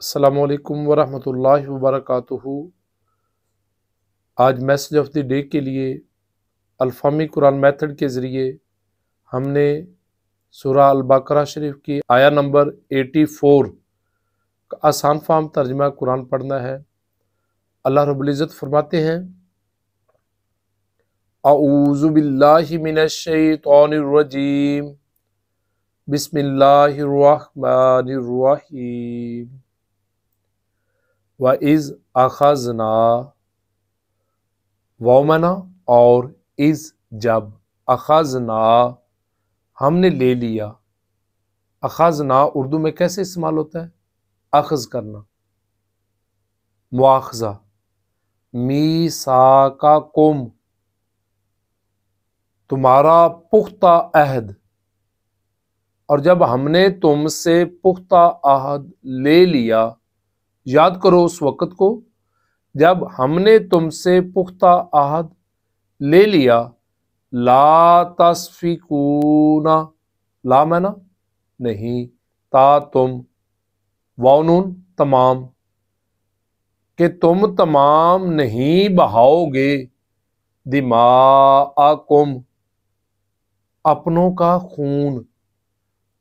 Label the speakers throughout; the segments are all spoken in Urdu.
Speaker 1: السلام علیکم ورحمۃ اللہ وبرکاتہ۔ آج میسج آف دی ڈے کے لیے الفامی قرآن میتھڈ کے ذریعے ہم نے سورہ البقرہ شریف کی آیا نمبر 84 کا آسان فہم ترجمہ قرآن پڑھنا ہے۔ اللہ رب العزت فرماتے ہیں، اعوذ باللہ من الشیطان الرجیم، بسم اللہ الرحمن الرحیم۔ وَإِذْ أَخَذْنَا، وَمَنَا اور از جب، اخذنا ہم نے لے لیا۔ اخذنا اردو میں کیسے استعمال ہوتا ہے؟ اخذ کرنا، مواخذہ۔ میثاقکم تمہارا پختہ عہد، اور جب ہم نے تم سے پختہ عہد لے لیا، یاد کرو اس وقت کو جب ہم نے تم سے پختہ عہد لے لیا۔ لا تسفکون، لا میں نا نہیں، تا تم، واو نون تمام، کہ تم تمام نہیں بہاؤ گے، دماءکم اپنوں کا خون،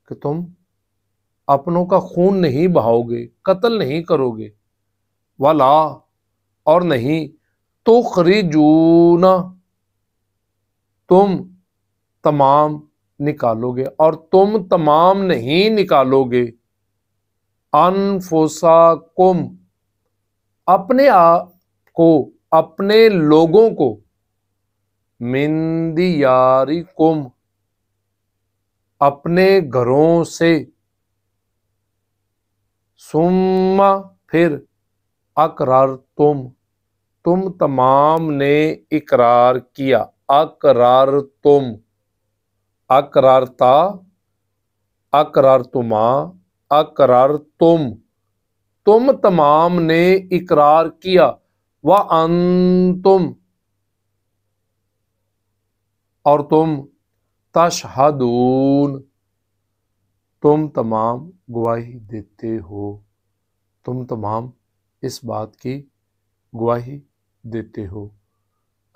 Speaker 1: کہ تم اپنوں کا خون نہیں بہاؤ گے، قتل نہیں کرو گے۔ ولا اور نہیں، تخرجون تم تمام نکالو گے، اور تم تمام نہیں نکالو گے، انفسکم اپنے آپ کو، اپنے لوگوں کو، من دیارکم اپنے گھروں سے، ثم پھر، اقررتم تم تمام نے اقرار کیا، اقررتم، اقررتا، اقررتما، اقررتم تم تمام نے اقرار کیا، وانتم اور تم، تشہدون تم تمام گواہی دیتے ہو، تم تمام اس بات کی گواہی دیتے ہو۔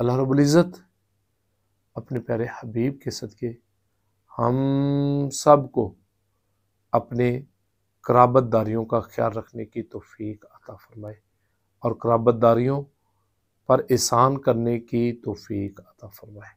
Speaker 1: اللہ رب العزت اپنے پیارے حبیب کے صدقے ہم سب کو اپنے قرابت داریوں کا خیال رکھنے کی توفیق عطا فرمائے، اور قرابت داریوں پر احسان کرنے کی توفیق عطا فرمائے۔